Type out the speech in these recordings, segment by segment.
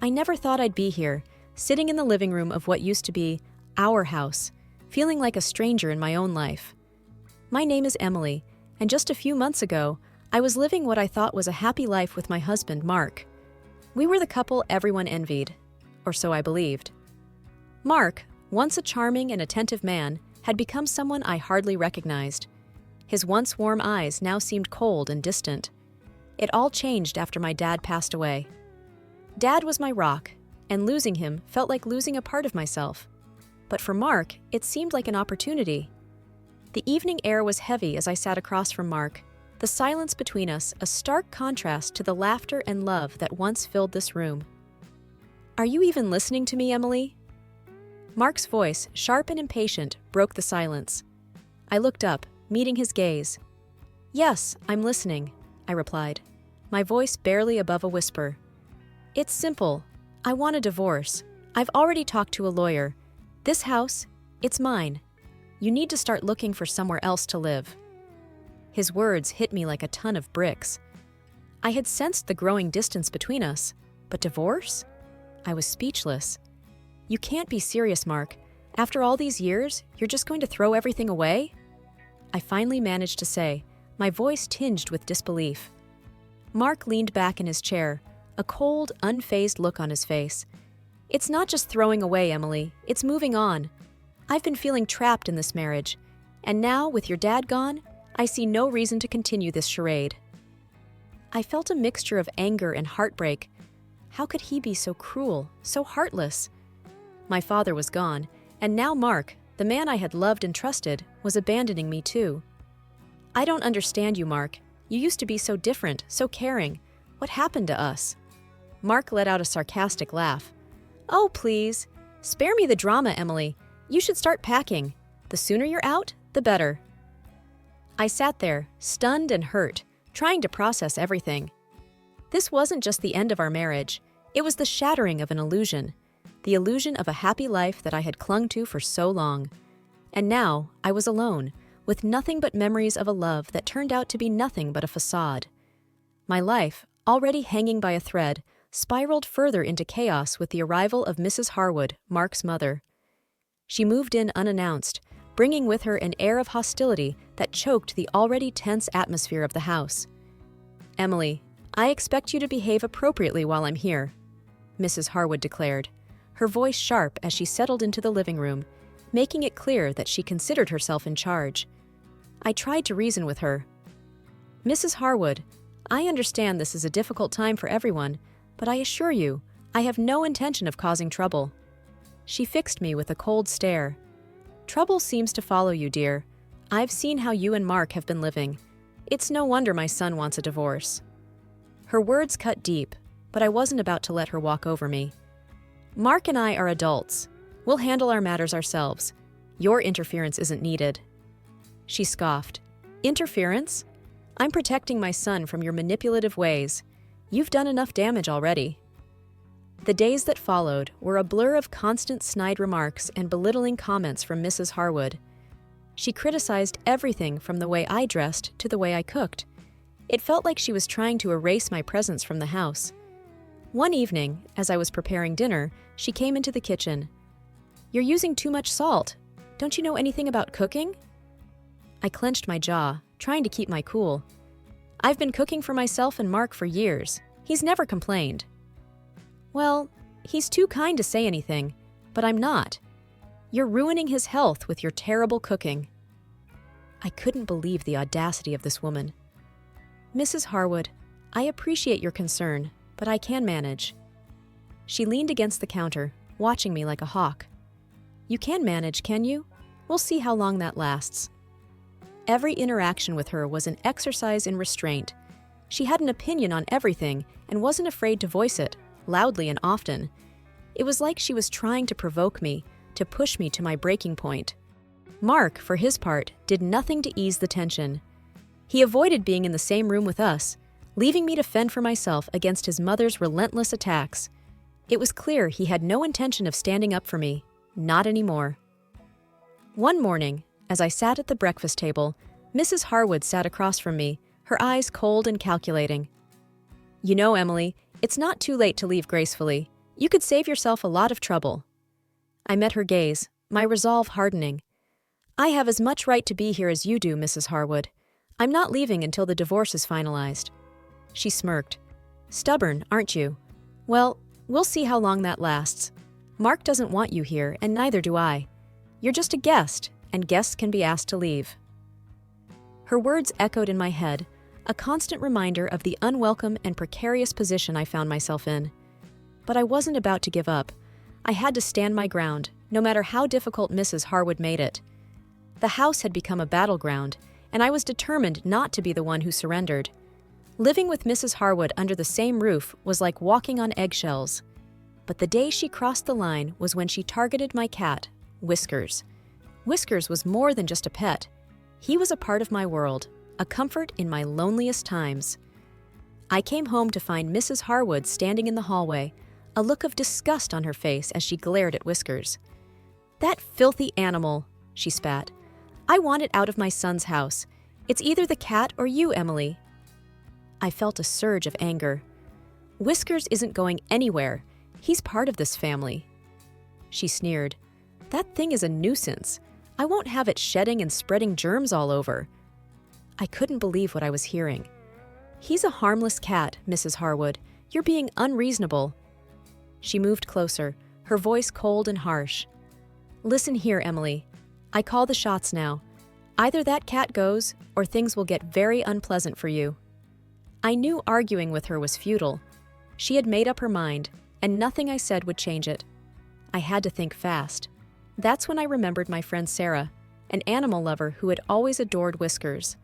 I never thought I'd be here, sitting in the living room of what used to be our house, feeling like a stranger in my own life. My name is Emily, and just a few months ago, I was living what I thought was a happy life with my husband, Mark. We were the couple everyone envied, or so I believed. Mark, once a charming and attentive man, had become someone I hardly recognized. His once warm eyes now seemed cold and distant. It all changed after my dad passed away. Dad was my rock, and losing him felt like losing a part of myself. But for Mark, it seemed like an opportunity. The evening air was heavy as I sat across from Mark, the silence between us a stark contrast to the laughter and love that once filled this room. "Are you even listening to me, Emily?" Mark's voice, sharp and impatient, broke the silence. I looked up, meeting his gaze. "Yes, I'm listening," I replied, my voice barely above a whisper. "It's simple. I want a divorce. I've already talked to a lawyer. This house, it's mine. You need to start looking for somewhere else to live." His words hit me like a ton of bricks. I had sensed the growing distance between us, but divorce? I was speechless. "You can't be serious, Mark. After all these years, you're just going to throw everything away?" I finally managed to say, my voice tinged with disbelief. Mark leaned back in his chair, a cold, unfazed look on his face. "It's not just throwing away, Emily. It's moving on. I've been feeling trapped in this marriage, and now, with your dad gone, I see no reason to continue this charade." I felt a mixture of anger and heartbreak. How could he be so cruel, so heartless? My father was gone, and now Mark, the man I had loved and trusted, was abandoning me too. "I don't understand you, Mark. You used to be so different, so caring. What happened to us?" Mark let out a sarcastic laugh. "Oh, please. Spare me the drama, Emily. You should start packing. The sooner you're out, the better." I sat there, stunned and hurt, trying to process everything. This wasn't just the end of our marriage. It was the shattering of an illusion. The illusion of a happy life that I had clung to for so long. And now, I was alone, with nothing but memories of a love that turned out to be nothing but a facade. My life, already hanging by a thread, spiraled further into chaos with the arrival of Mrs. Harwood, Mark's mother. She moved in unannounced, bringing with her an air of hostility that choked the already tense atmosphere of the house. "Emily, I expect you to behave appropriately while I'm here," Mrs. Harwood declared, her voice sharp as she settled into the living room, making it clear that she considered herself in charge. I tried to reason with her. "Mrs. Harwood, I understand this is a difficult time for everyone, but I assure you, I have no intention of causing trouble." She fixed me with a cold stare. "Trouble seems to follow you, dear. I've seen how you and Mark have been living. It's no wonder my son wants a divorce." Her words cut deep, but I wasn't about to let her walk over me. "Mark and I are adults. We'll handle our matters ourselves. Your interference isn't needed." She scoffed. "Interference? I'm protecting my son from your manipulative ways. You've done enough damage already." The days that followed were a blur of constant snide remarks and belittling comments from Mrs. Harwood. She criticized everything from the way I dressed to the way I cooked. It felt like she was trying to erase my presence from the house. One evening, as I was preparing dinner, she came into the kitchen. "You're using too much salt. Don't you know anything about cooking?" I clenched my jaw, trying to keep my cool. "I've been cooking for myself and Mark for years. He's never complained." "Well, he's too kind to say anything, but I'm not. You're ruining his health with your terrible cooking." I couldn't believe the audacity of this woman. "Mrs. Harwood, I appreciate your concern, but I can manage." She leaned against the counter, watching me like a hawk. "You can manage, can you? We'll see how long that lasts." Every interaction with her was an exercise in restraint. She had an opinion on everything and wasn't afraid to voice it, loudly and often. It was like she was trying to provoke me, to push me to my breaking point. Mark, for his part, did nothing to ease the tension. He avoided being in the same room with us, leaving me to fend for myself against his mother's relentless attacks. It was clear he had no intention of standing up for me, not anymore. One morning, as I sat at the breakfast table, Mrs. Harwood sat across from me, her eyes cold and calculating. "You know, Emily, it's not too late to leave gracefully. You could save yourself a lot of trouble." I met her gaze, my resolve hardening. "I have as much right to be here as you do, Mrs. Harwood. I'm not leaving until the divorce is finalized." She smirked. "Stubborn, aren't you? Well, we'll see how long that lasts. Mark doesn't want you here, and neither do I. You're just a guest, and guests can be asked to leave." Her words echoed in my head, a constant reminder of the unwelcome and precarious position I found myself in. But I wasn't about to give up. I had to stand my ground, no matter how difficult Mrs. Harwood made it. The house had become a battleground, and I was determined not to be the one who surrendered. Living with Mrs. Harwood under the same roof was like walking on eggshells. But the day she crossed the line was when she targeted my cat, Whiskers. Whiskers was more than just a pet. He was a part of my world, a comfort in my loneliest times. I came home to find Mrs. Harwood standing in the hallway, a look of disgust on her face as she glared at Whiskers. "That filthy animal," she spat. "I want it out of my son's house. It's either the cat or you, Emily." I felt a surge of anger. "Whiskers isn't going anywhere. He's part of this family." She sneered. "That thing is a nuisance. I won't have it shedding and spreading germs all over." I couldn't believe what I was hearing. "He's a harmless cat, Mrs. Harwood. You're being unreasonable." She moved closer, her voice cold and harsh. "Listen here, Emily. I call the shots now. Either that cat goes, or things will get very unpleasant for you." I knew arguing with her was futile. She had made up her mind, and nothing I said would change it. I had to think fast. That's when I remembered my friend Sarah, an animal lover who had always adored Whiskers.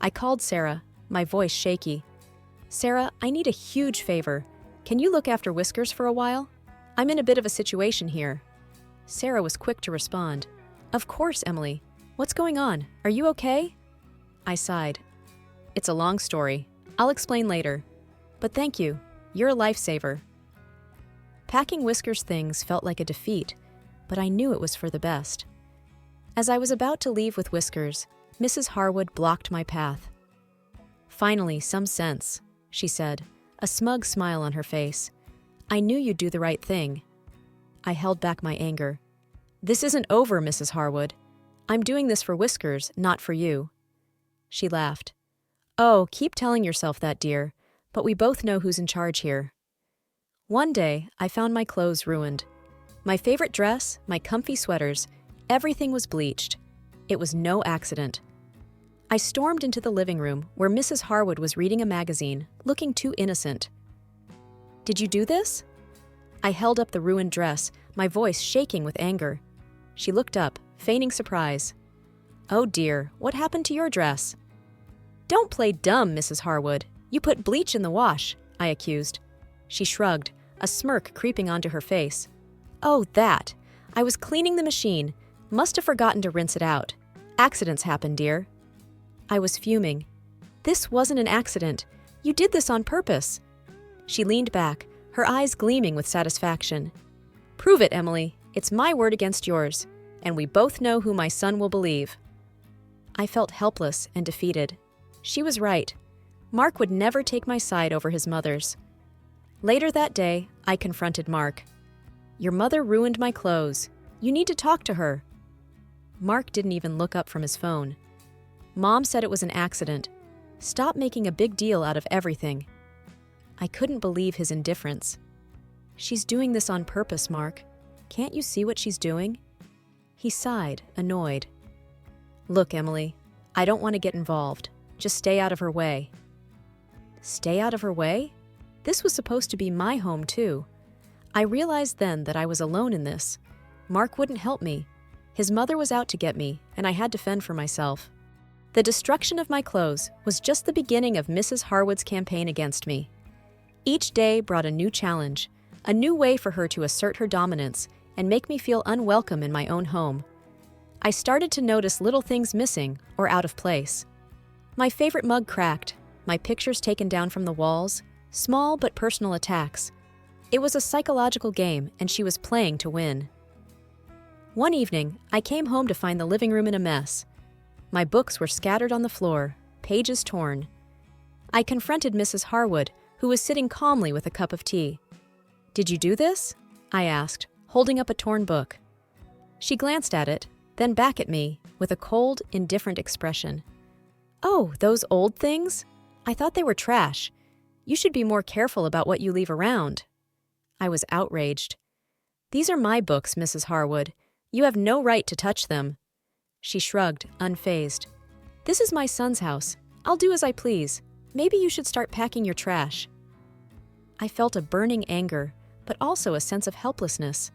I called Sarah, my voice shaky. "Sarah, I need a huge favor. Can you look after Whiskers for a while? I'm in a bit of a situation here." Sarah was quick to respond. "Of course, Emily. What's going on? Are you okay?" I sighed. "It's a long story. I'll explain later. But thank you. You're a lifesaver." Packing Whiskers' things felt like a defeat, but I knew it was for the best. As I was about to leave with Whiskers, Mrs. Harwood blocked my path. "Finally, some sense," she said, a smug smile on her face. "I knew you'd do the right thing." I held back my anger. "This isn't over, Mrs. Harwood. I'm doing this for Whiskers, not for you." She laughed. "Oh, keep telling yourself that, dear, but we both know who's in charge here." One day, I found my clothes ruined. My favorite dress, my comfy sweaters, everything was bleached. It was no accident. I stormed into the living room where Mrs. Harwood was reading a magazine, looking too innocent. "Did you do this?" I held up the ruined dress, my voice shaking with anger. She looked up, feigning surprise. "Oh dear, what happened to your dress?" "Don't play dumb, Mrs. Harwood. You put bleach in the wash," I accused. She shrugged, a smirk creeping onto her face. "Oh, that. I was cleaning the machine. Must have forgotten to rinse it out. Accidents happen, dear." I was fuming. "This wasn't an accident. You did this on purpose." She leaned back, her eyes gleaming with satisfaction. "Prove it, Emily. It's my word against yours, and we both know who my son will believe." I felt helpless and defeated. She was right. Mark would never take my side over his mother's. Later that day, I confronted Mark. "Your mother ruined my clothes. You need to talk to her." Mark didn't even look up from his phone. "Mom said it was an accident. Stop making a big deal out of everything." I couldn't believe his indifference. "She's doing this on purpose, Mark. Can't you see what she's doing?" He sighed, annoyed. "Look, Emily, I don't want to get involved. Just stay out of her way." Stay out of her way? This was supposed to be my home, too. I realized then that I was alone in this. Mark wouldn't help me. His mother was out to get me, and I had to fend for myself. The destruction of my clothes was just the beginning of Mrs. Harwood's campaign against me. Each day brought a new challenge, a new way for her to assert her dominance and make me feel unwelcome in my own home. I started to notice little things missing or out of place. My favorite mug cracked, my pictures taken down from the walls, small but personal attacks. It was a psychological game, and she was playing to win. One evening, I came home to find the living room in a mess. My books were scattered on the floor, pages torn. I confronted Mrs. Harwood, who was sitting calmly with a cup of tea. "Did you do this?" I asked, holding up a torn book. She glanced at it, then back at me, with a cold, indifferent expression. "Oh, those old things? I thought they were trash. You should be more careful about what you leave around." I was outraged. "These are my books, Mrs. Harwood. You have no right to touch them." She shrugged, unfazed. "This is my son's house. I'll do as I please. Maybe you should start packing your trash." I felt a burning anger, but also a sense of helplessness.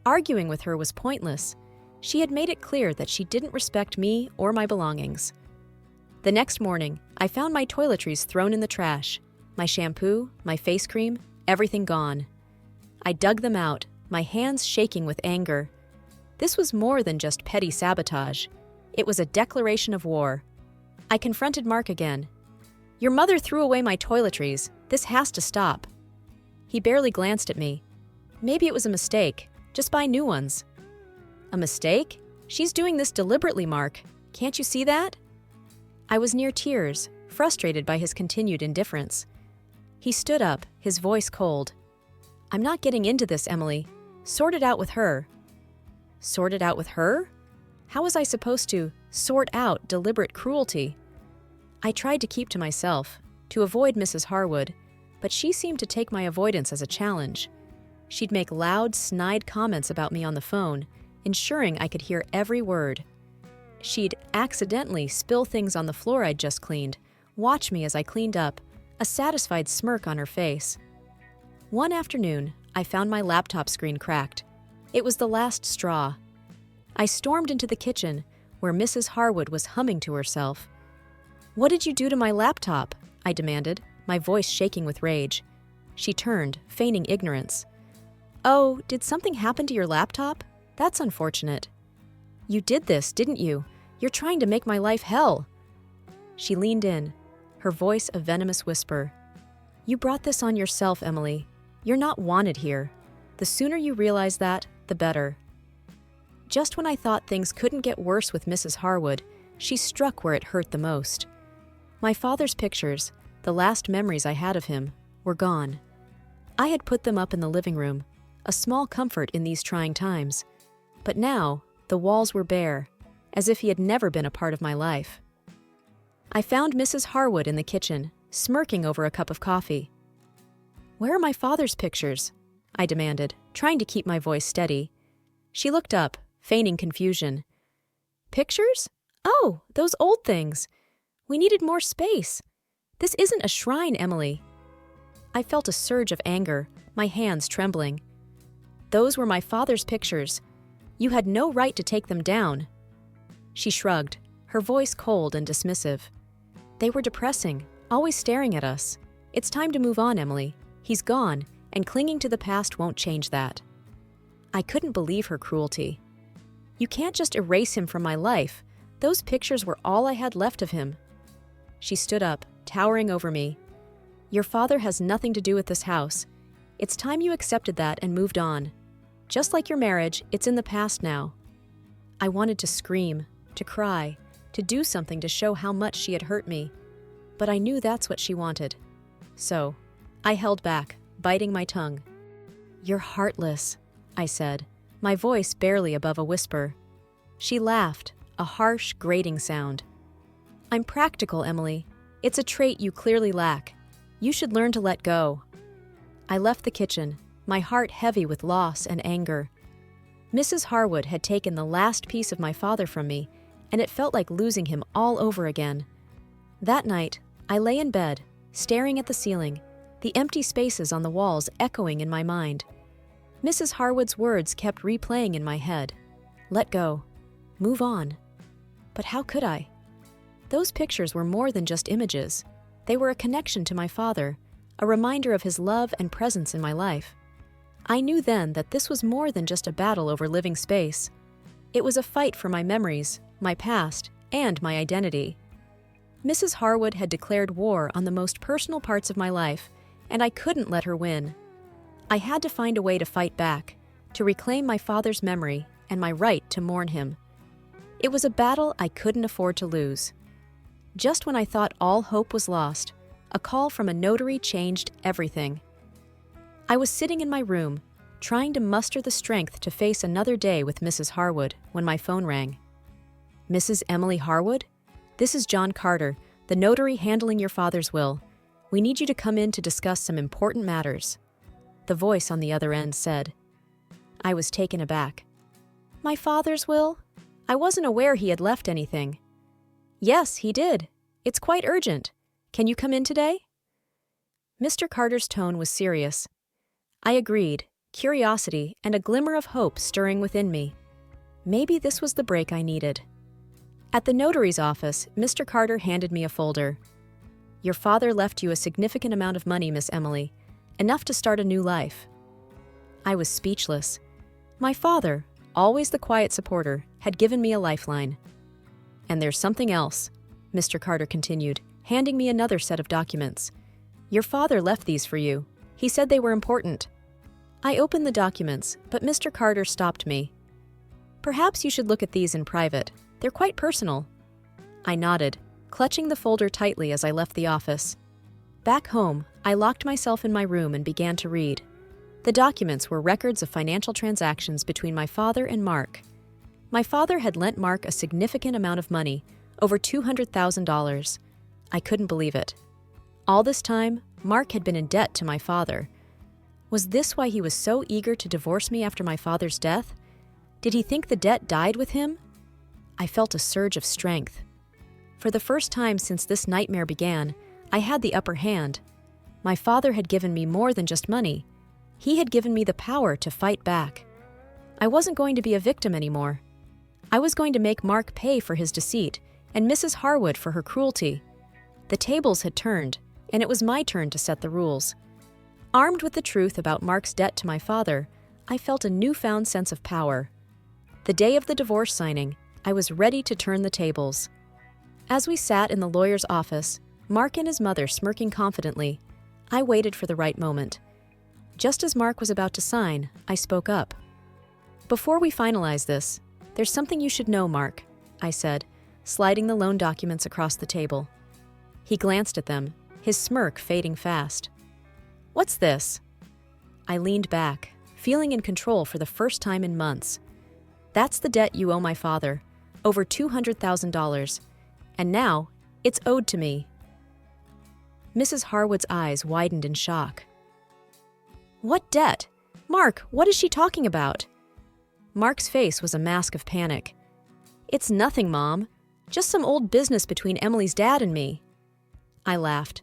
Arguing with her was pointless. She had made it clear that she didn't respect me or my belongings. The next morning, I found my toiletries thrown in the trash. My shampoo, my face cream, everything gone. I dug them out, my hands shaking with anger. This was more than just petty sabotage. It was a declaration of war. I confronted Mark again. "Your mother threw away my toiletries. This has to stop." He barely glanced at me. "Maybe it was a mistake. Just buy new ones." "A mistake? She's doing this deliberately, Mark. Can't you see that?" I was near tears, frustrated by his continued indifference. He stood up, his voice cold. "I'm not getting into this, Emily. Sort it out with her." Sort it out with her? How was I supposed to sort out deliberate cruelty? I tried to keep to myself, to avoid Mrs. Harwood, but she seemed to take my avoidance as a challenge. She'd make loud, snide comments about me on the phone, ensuring I could hear every word. She'd accidentally spill things on the floor I'd just cleaned, watch me as I cleaned up, a satisfied smirk on her face. One afternoon, I found my laptop screen cracked. It was the last straw. I stormed into the kitchen, where Mrs. Harwood was humming to herself. "What did you do to my laptop?" I demanded, my voice shaking with rage. She turned, feigning ignorance. "Oh, did something happen to your laptop? That's unfortunate." "You did this, didn't you? You're trying to make my life hell." She leaned in, her voice a venomous whisper. "You brought this on yourself, Emily. You're not wanted here. The sooner you realize that, the better." Just when I thought things couldn't get worse with Mrs. Harwood, she struck where it hurt the most. My father's pictures, the last memories I had of him, were gone. I had put them up in the living room, a small comfort in these trying times. But now, the walls were bare, as if he had never been a part of my life. I found Mrs. Harwood in the kitchen, smirking over a cup of coffee. "Where are my father's pictures?" I demanded, trying to keep my voice steady. She looked up, feigning confusion. "Pictures? Oh, those old things. We needed more space. This isn't a shrine, Emily." I felt a surge of anger, my hands trembling. "Those were my father's pictures. You had no right to take them down." She shrugged, her voice cold and dismissive. "They were depressing, always staring at us. It's time to move on, Emily. He's gone, and clinging to the past won't change that." I couldn't believe her cruelty. "You can't just erase him from my life. Those pictures were all I had left of him." She stood up, towering over me. "Your father has nothing to do with this house. It's time you accepted that and moved on. Just like your marriage, it's in the past now." I wanted to scream, to cry, to do something to show how much she had hurt me, but I knew that's what she wanted. So, I held back, biting my tongue. "You're heartless," I said, my voice barely above a whisper. She laughed, a harsh, grating sound. "I'm practical, Emily. It's a trait you clearly lack. You should learn to let go." I left the kitchen, my heart heavy with loss and anger. Mrs. Harwood had taken the last piece of my father from me, and it felt like losing him all over again. That night, I lay in bed, staring at the ceiling, the empty spaces on the walls echoing in my mind. Mrs. Harwood's words kept replaying in my head. Let go. Move on. But how could I? Those pictures were more than just images. They were a connection to my father, a reminder of his love and presence in my life. I knew then that this was more than just a battle over living space. It was a fight for my memories, my past, and my identity. Mrs. Harwood had declared war on the most personal parts of my life, and I couldn't let her win. I had to find a way to fight back, to reclaim my father's memory and my right to mourn him. It was a battle I couldn't afford to lose. Just when I thought all hope was lost, a call from a notary changed everything. I was sitting in my room, trying to muster the strength to face another day with Mrs. Harwood, when my phone rang. Mrs. Emily Harwood? This is John Carter, the notary handling your father's will. We need you to come in to discuss some important matters. The voice on the other end said. I was taken aback. My father's will? I wasn't aware he had left anything. Yes, he did. It's quite urgent. Can you come in today? Mr. Carter's tone was serious. I agreed, curiosity and a glimmer of hope stirring within me. Maybe this was the break I needed. At the notary's office, Mr. Carter handed me a folder. Your father left you a significant amount of money, Miss Emily, enough to start a new life. I was speechless. My father, always the quiet supporter, had given me a lifeline. And there's something else, Mr. Carter continued, handing me another set of documents. Your father left these for you. He said they were important. I opened the documents, but Mr. Carter stopped me. Perhaps you should look at these in private. They're quite personal. I nodded, clutching the folder tightly as I left the office. Back home, I locked myself in my room and began to read. The documents were records of financial transactions between my father and Mark. My father had lent Mark a significant amount of money, over $200,000. I couldn't believe it. All this time, Mark had been in debt to my father. Was this why he was so eager to divorce me after my father's death? Did he think the debt died with him? I felt a surge of strength. For the first time since this nightmare began, I had the upper hand. My father had given me more than just money. He had given me the power to fight back. I wasn't going to be a victim anymore. I was going to make Mark pay for his deceit and Mrs. Harwood for her cruelty. The tables had turned, and it was my turn to set the rules. Armed with the truth about Mark's debt to my father, I felt a newfound sense of power. The day of the divorce signing, I was ready to turn the tables. As we sat in the lawyer's office, Mark and his mother smirking confidently, I waited for the right moment. Just as Mark was about to sign, I spoke up. Before we finalize this, there's something you should know, Mark, I said, sliding the loan documents across the table. He glanced at them, his smirk fading fast. What's this? I leaned back, feeling in control for the first time in months. That's the debt you owe my father, over $200,000, and now it's owed to me. Mrs. Harwood's eyes widened in shock. What debt? Mark, what is she talking about? Mark's face was a mask of panic. It's nothing, Mom. Just some old business between Emily's dad and me. I laughed.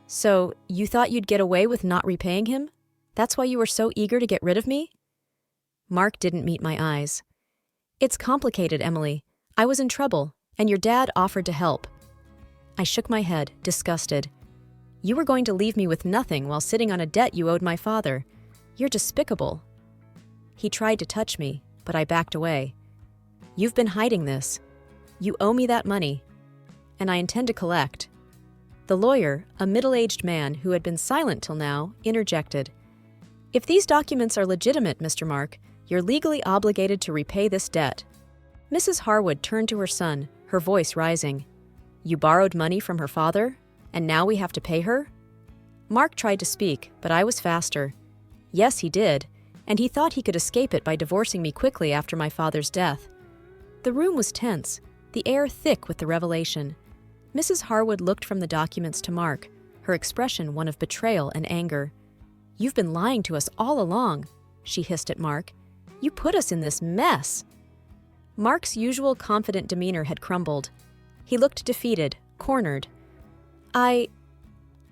So, you thought you'd get away with not repaying him? That's why you were so eager to get rid of me? Mark didn't meet my eyes. It's complicated, Emily. I was in trouble, and your dad offered to help. I shook my head, disgusted. You were going to leave me with nothing while sitting on a debt you owed my father. You're despicable. He tried to touch me, but I backed away. You've been hiding this. You owe me that money, and I intend to collect. The lawyer, a middle-aged man who had been silent till now, interjected. If these documents are legitimate, Mr. Mark, you're legally obligated to repay this debt. Mrs. Harwood turned to her son, her voice rising. You borrowed money from her father, and now we have to pay her? Mark tried to speak, but I was faster. Yes, he did, and he thought he could escape it by divorcing me quickly after my father's death. The room was tense, the air thick with the revelation. Mrs. Harwood looked from the documents to Mark, her expression one of betrayal and anger. You've been lying to us all along, she hissed at Mark. You put us in this mess. Mark's usual confident demeanor had crumbled. He looked defeated, cornered. I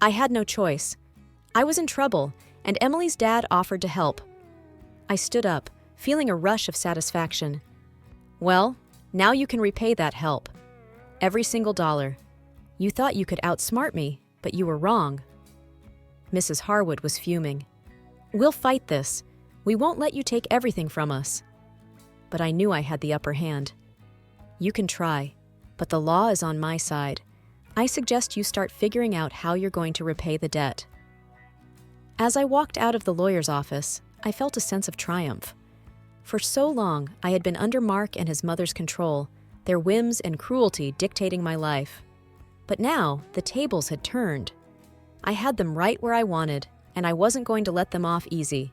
had no choice. I was in trouble, and Emily's dad offered to help. I stood up, feeling a rush of satisfaction. Well, now you can repay that help. Every single dollar. You thought you could outsmart me, but you were wrong. Mrs. Harwood was fuming. We'll fight this. We won't let you take everything from us. But I knew I had the upper hand. You can try, but the law is on my side. I suggest you start figuring out how you're going to repay the debt. As I walked out of the lawyer's office, I felt a sense of triumph. For so long, I had been under Mark and his mother's control, their whims and cruelty dictating my life. But now, the tables had turned. I had them right where I wanted, and I wasn't going to let them off easy.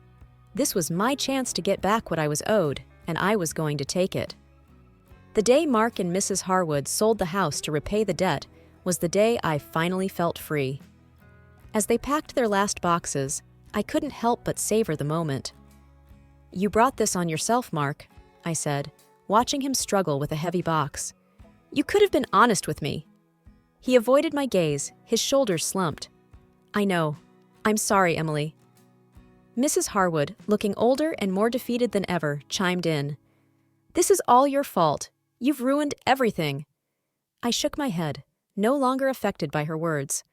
This was my chance to get back what I was owed, and I was going to take it. The day Mark and Mrs. Harwood sold the house to repay the debt was the day I finally felt free. As they packed their last boxes, I couldn't help but savor the moment. "You brought this on yourself, Mark," I said, watching him struggle with a heavy box. "You could have been honest with me." He avoided my gaze, his shoulders slumped. "I know. I'm sorry, Emily." Mrs. Harwood, looking older and more defeated than ever, chimed in. "This is all your fault. You've ruined everything." I shook my head, no longer affected by her words.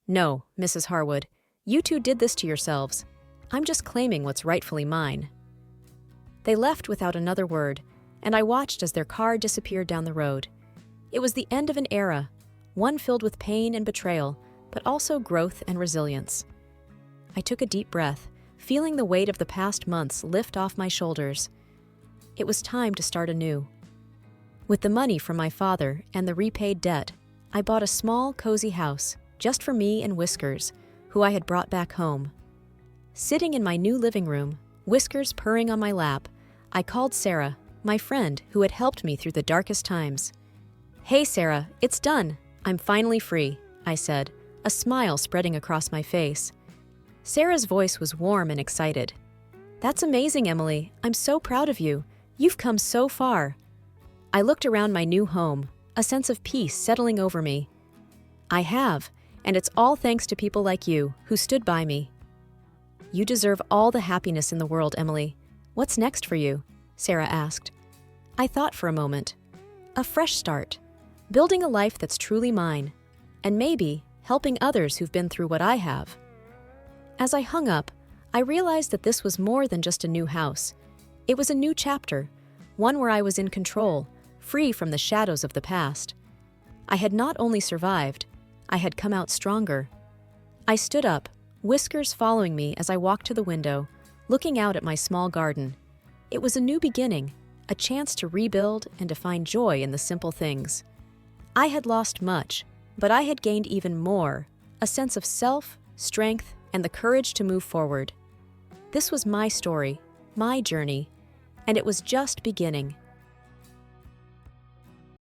"No, Mrs. Harwood, you two did this to yourselves. I'm just claiming what's rightfully mine." They left without another word, and I watched as their car disappeared down the road. It was the end of an era, one filled with pain and betrayal, but also growth and resilience. I took a deep breath, feeling the weight of the past months lift off my shoulders. It was time to start anew. With the money from my father and the repaid debt, I bought a small, cozy house, just for me and Whiskers, who I had brought back home. Sitting in my new living room, Whiskers purring on my lap, I called Sarah, my friend who had helped me through the darkest times. "Hey Sarah, it's done. I'm finally free," I said, a smile spreading across my face. Sarah's voice was warm and excited. "That's amazing, Emily. I'm so proud of you. You've come so far." I looked around my new home, a sense of peace settling over me. "I have, and it's all thanks to people like you who stood by me." "You deserve all the happiness in the world, Emily. What's next for you?" Sarah asked. I thought for a moment. A fresh start, building a life that's truly mine, and maybe helping others who've been through what I have. As I hung up, I realized that this was more than just a new house. It was a new chapter, one where I was in control, free from the shadows of the past. I had not only survived, I had come out stronger. I stood up, Whiskers following me as I walked to the window, looking out at my small garden. It was a new beginning, a chance to rebuild and to find joy in the simple things. I had lost much, but I had gained even more, a sense of self, strength, and the courage to move forward. This was my story, my journey, and it was just beginning.